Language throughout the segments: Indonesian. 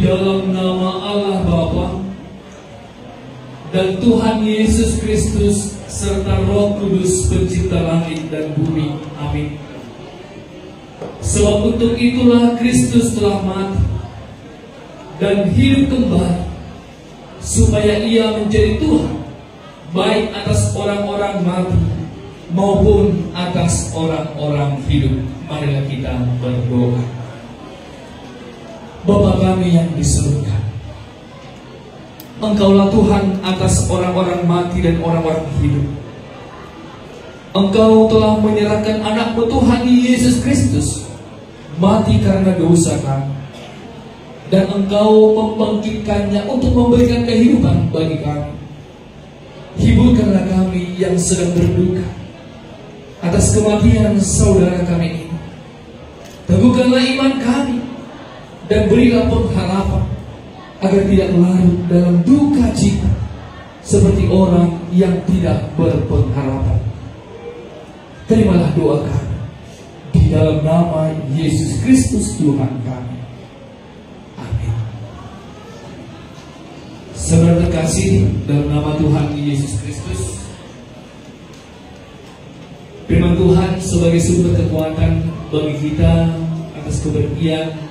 dalam nama Allah Bapa dan Tuhan Yesus Kristus serta Roh Kudus pencipta langit dan bumi. Amin. Sebab untuk itulah Kristus telah mati dan hidup kembali, supaya Ia menjadi Tuhan baik atas orang-orang mati maupun atas orang-orang hidup. Marilah kita berdoa. Bapa kami yang di surga, Engkaulah Tuhan atas orang-orang mati dan orang-orang hidup. Engkau telah menyerahkan anak-Mu Tuhan Yesus Kristus mati karena dosa kami, dan Engkau membangkitkannya untuk memberikan kehidupan bagi kami. Hiburkanlah kami yang sedang berduka atas kematian saudara kami ini. Teguhkanlah iman kami dan berilah pengharapan agar tidak larut dalam duka cita seperti orang yang tidak berpengharapan. Terimalah doa kami di dalam nama Yesus Kristus Tuhan kami. Amin. Saudara terkasih, dalam nama Tuhan Yesus Kristus, firman Tuhan sebagai sumber kekuatan bagi kita atas keberdian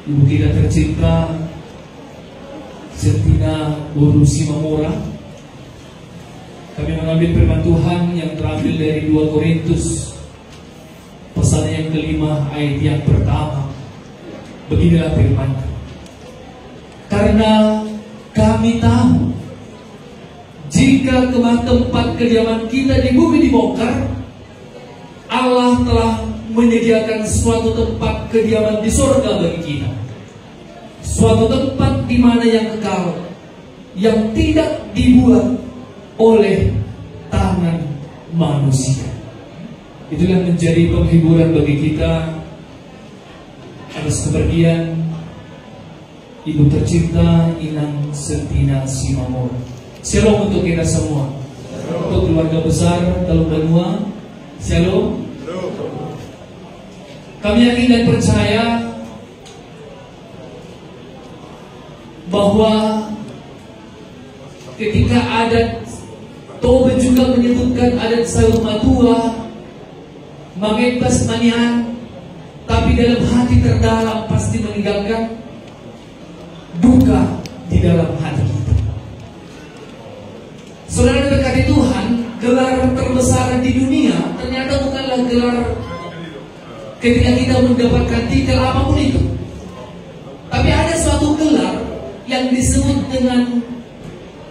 ibu kita tercinta Sertina Borusi Mamora. Kami mengambil firman Tuhan yang terambil dari 2 Korintus pasal yang kelima ayat yang pertama. Beginilah firman: karena kami tahu jika tempat kediaman kita di bumi dibongkar, Allah telah menyediakan suatu tempat kediaman di surga bagi kita, suatu tempat di mana yang kekal, yang tidak dibuat oleh tangan manusia. Itulah menjadi penghiburan bagi kita atas kepergian ibu tercinta Inang Sertina Simamora. Shalom untuk kita semua. Untuk keluarga besar Teluk Benua, shalom. Kami yakin dan percaya bahwa ketika adat Toba juga menyebutkan adat sayur matua, mangepas manian, tapi dalam hati terdalam pasti meninggalkan duka di dalam hati kita. Saudara berkati Tuhan, gelar terbesar di dunia ternyata bukanlah gelar ketika kita mendapatkan titel apapun itu, tapi ada suatu gelar yang disebut dengan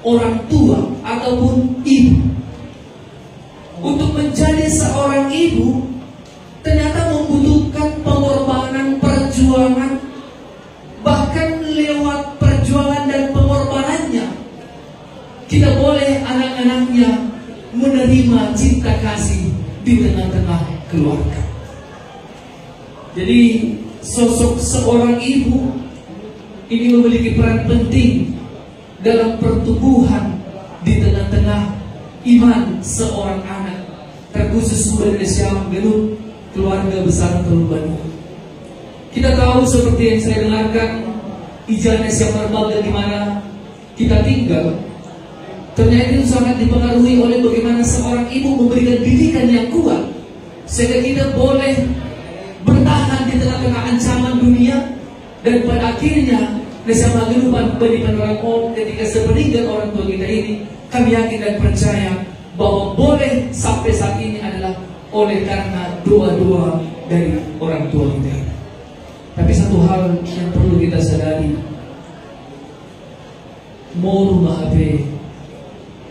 orang tua ataupun ibu. Untuk menjadi seorang ibu ternyata membutuhkan pengorbanan, perjuangan. Bahkan lewat perjuangan dan pengorbanannya, kita boleh anak-anaknya menerima cinta kasih di tengah-tengah keluarga. Jadi sosok seorang ibu ini memiliki peran penting dalam pertumbuhan di tengah-tengah iman seorang anak, terkhusus Indonesia Genut keluarga besar Teluk Benua. Kita tahu seperti yang saya dengarkan, Ijanes yang berbagai di mana kita tinggal, ternyata itu sangat dipengaruhi oleh bagaimana seorang ibu memberikan didikan yang kuat, sehingga kita boleh bertahan di tengah-tengah ancaman dunia. Dan pada akhirnya bersama kehidupan pendidikan orang tua ketika sepeninggal orang tua kita ini, kami yakin dan percaya bahwa boleh sampai saat ini adalah oleh karena doa-doa dari orang tua kita ini. Tapi satu hal yang perlu kita sadari, mau rumah HP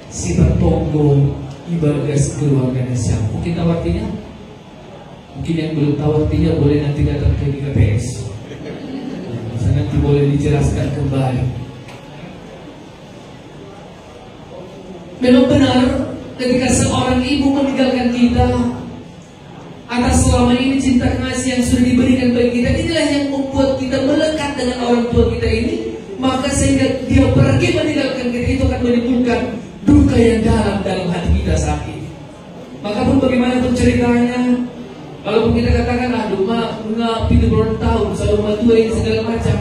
si bertonggo ibagas keluarganya siapa? Mungkin tahu artinya? Mungkin yang belum tahu artinya boleh nanti datang ke GKPS. Nanti boleh dijelaskan kembali. Memang benar ketika seorang ibu meninggalkan kita atas selama ini cinta kasih yang sudah diberikan bagi kita, inilah yang membuat kita melekat dengan orang tua kita ini. Maka sehingga dia pergi meninggalkan kita, itu akan menimbulkan duka yang dalam hati kita saat ini. Maka pun bagaimanapun ceritanya, kalau kita katakan aduh mak pintu tahun selalu matua ini segala macam,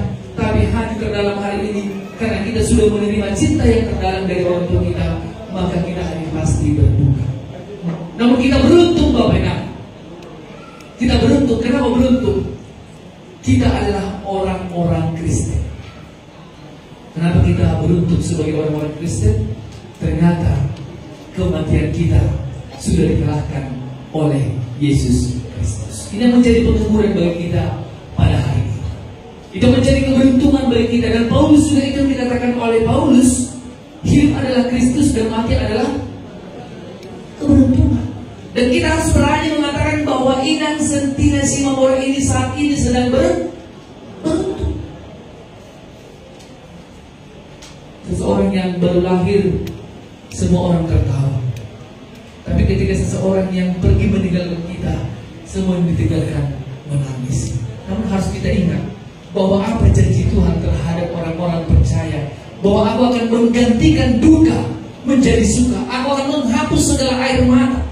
kami hadir ke dalam hari ini karena kita sudah menerima cinta yang terdalam dari orang tua kita, maka kita hari pasti berduka. Namun kita beruntung Bapak Ibu. Kita beruntung. Kenapa beruntung? Kita adalah orang-orang Kristen. Kenapa kita beruntung sebagai orang-orang Kristen? Ternyata kematian kita sudah dikalahkan oleh Yesus Kristus. Ini menjadi penghiburan bagi kita pada hari ini. Itu menjadi keberuntungan bagi kita. Dan Paulus juga itu dikatakan oleh Paulus, hidup adalah Kristus dan mati adalah keberuntungan. Dan kita harus berani mengatakan bahwa inang sentina si orang ini saat ini sedang beruntung. Seseorang yang baru lahir, semua orang tertawa. Tapi ketika seseorang yang pergi meninggalkan kita, semua yang ditinggalkan menangis. Namun harus kita ingat bahwa apa janji Tuhan terhadap orang-orang percaya, bahwa aku akan menggantikan duka menjadi suka. Aku akan menghapus segala air mata,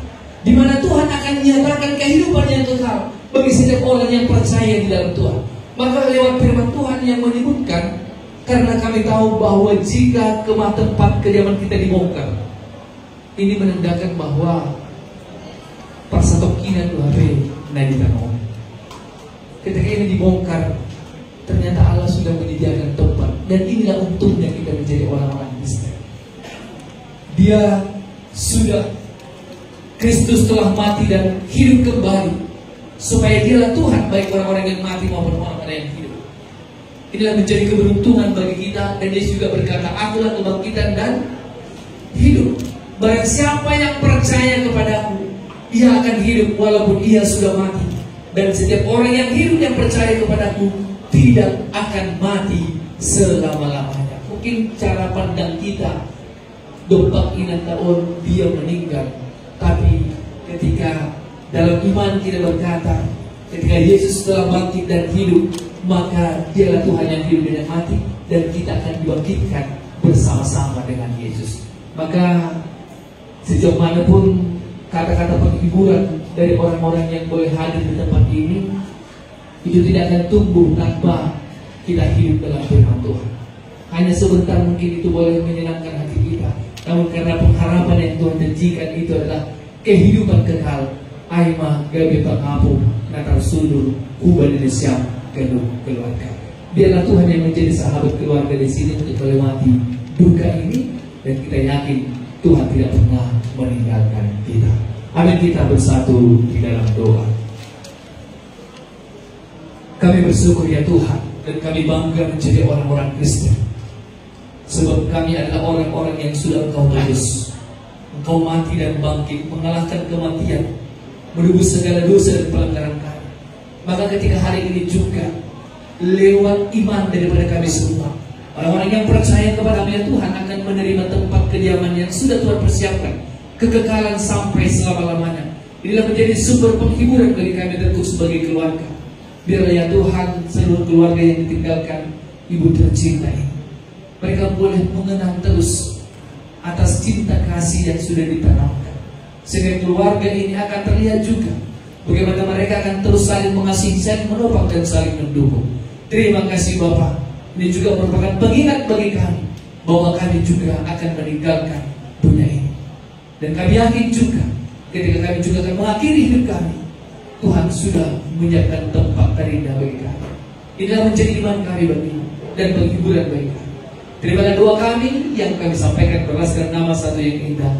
di mana Tuhan akan menyatakan kehidupan yang kekal bagi setiap orang yang percaya di dalam Tuhan. Maka lewat firman Tuhan yang menyebutkan, karena kami tahu bahwa jika tempat kediaman kita dibongkar, ini menandakan bahwa persatokinan Tuhan Naditano. Ketika ini dibongkar, ternyata Allah sudah menyediakan tempat. Dan inilah untungnya kita menjadi orang-orang Kristen. Dia sudah, Kristus telah mati dan hidup kembali, supaya dialah Tuhan baik orang-orang yang mati maupun orang-orang yang hidup. Inilah menjadi keberuntungan bagi kita. Dan dia juga berkata, akulah kebangkitan dan hidup. Barang siapa yang percaya kepadaku, ia akan hidup walaupun ia sudah mati. Dan setiap orang yang hidup yang percaya kepadaku tidak akan mati selama-lamanya. Mungkin cara pandang kita, dompak inan tahun dia meninggal. Tapi ketika dalam iman kita berkata, ketika Yesus telah bangkit dan hidup, maka dialah Tuhan yang hidup dan mati, dan kita akan dibangkitkan bersama-sama dengan Yesus. Maka sejauh manapun kata-kata penghiburan dari orang-orang yang boleh hadir di tempat ini, itu tidak akan tumbuh tanpa kita hidup dalam firman Tuhan. Hanya sebentar mungkin itu boleh menyenangkan hati kita, namun karena pengharapan yang Tuhan janjikan itu adalah kehidupan kekal. Aima gabe pangapu natar sudur ubah Indonesia kedua keluarga. Biarlah Tuhan yang menjadi sahabat keluarga di sini untuk melewati duka ini, dan kita yakin Tuhan tidak pernah meninggalkan kita. Amin. Kita bersatu di dalam doa. Kami bersyukur ya Tuhan, dan kami bangga menjadi orang-orang Kristen, sebab kami adalah orang-orang yang sudah Engkau tebus. Engkau mati dan bangkit, mengalahkan kematian, menebus segala dosa dan pelanggaran kami. Maka ketika hari ini juga, lewat iman daripada kami semua, orang-orang yang percaya kepada ya Tuhan akan menerima tempat kediaman yang sudah Tuhan persiapkan, kekekalan sampai selama-lamanya. Inilah menjadi sumber penghiburan bagi kami tentu sebagai keluarga. Biarlah ya Tuhan, seluruh keluarga yang ditinggalkan Ibu tercinta ini, mereka boleh mengenang terus atas cinta kasih yang sudah ditanamkan, sehingga keluarga ini akan terlihat juga bagaimana mereka akan terus saling mengasihi, saling menopang dan saling mendukung. Terima kasih Bapak. Ini juga merupakan pengingat bagi kami bahwa kami juga akan meninggalkan dunia ini. Dan kami yakin juga ketika kami juga akan mengakhiri hidup kami, Tuhan sudah menyiapkan tempat terindah bagi kami. Inilah menjadi iman kami bagi dan penghiburan bagi kami. Terimalah doa kami yang kami sampaikan berdasarkan nama satu yang indah,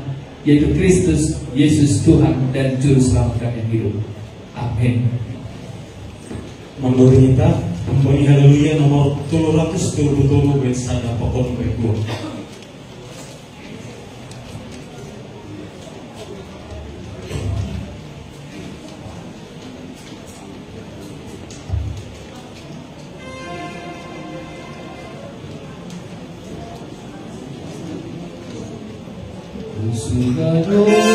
yaitu Kristus Yesus Tuhan dan Juru Selamat kami yang hidup. Amin. Menurut kita kembali haleluya nomor 377 bersada pokok berguna. I know.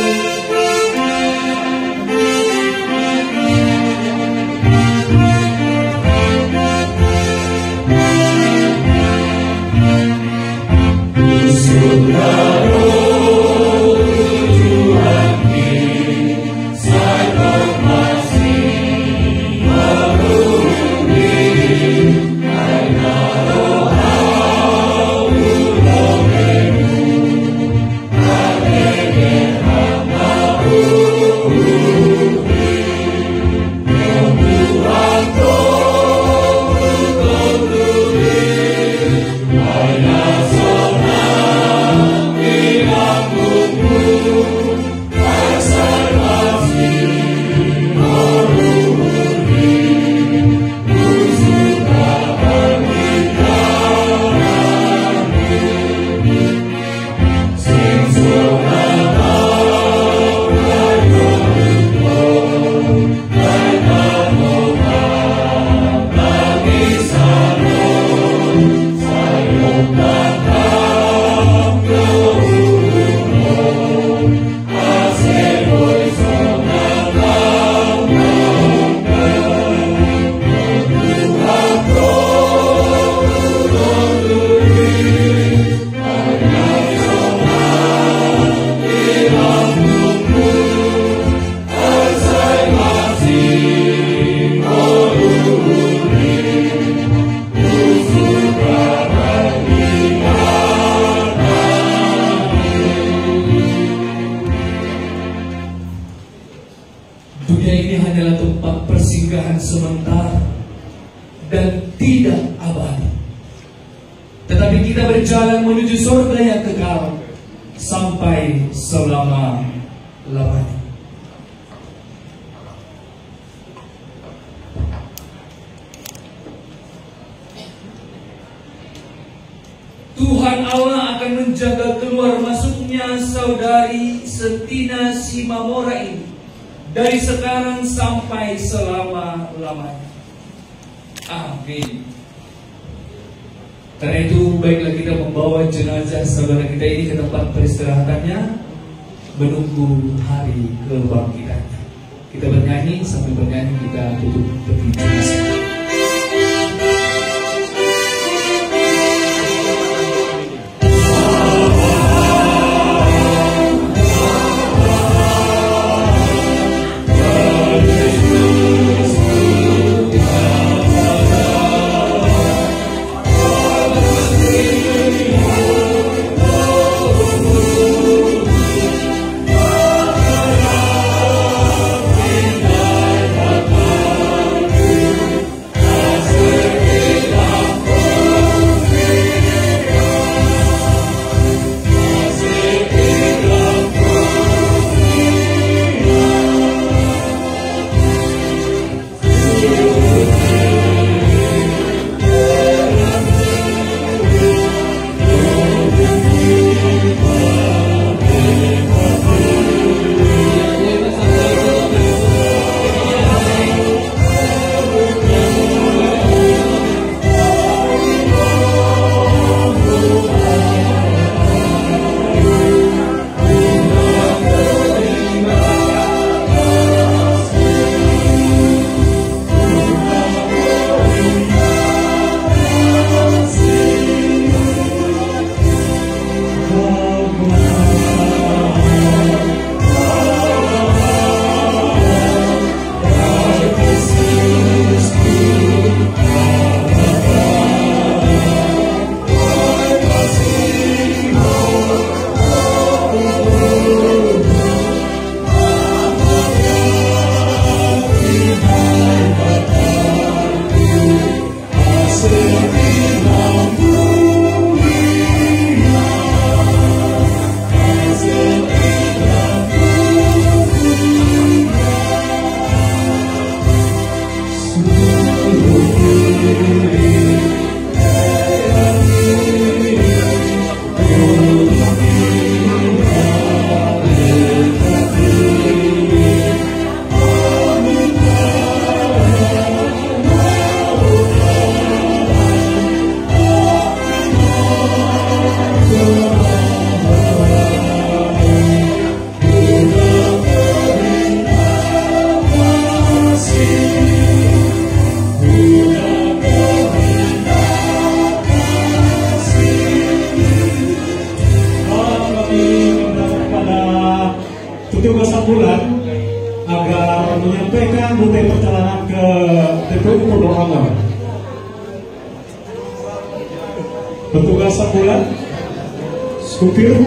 tetapi kita berjalan menuju surga yang kekal sampai selama-lamanya. Tuhan Allah akan menjaga keluar masuknya saudari Setina Simamora ini dari sekarang sampai selama-lamanya. Amin. Karena itu baiklah kita membawa jenazah saudara kita ini ke tempat peristirahatannya, menunggu hari kebangkitannya. Kita bernyanyi, sambil bernyanyi kita tutup peti jenazah. Petugas ambulan agar menyampaikan rute perjalanan ke TPU Pondok Rangon. Petugas ambulan, supir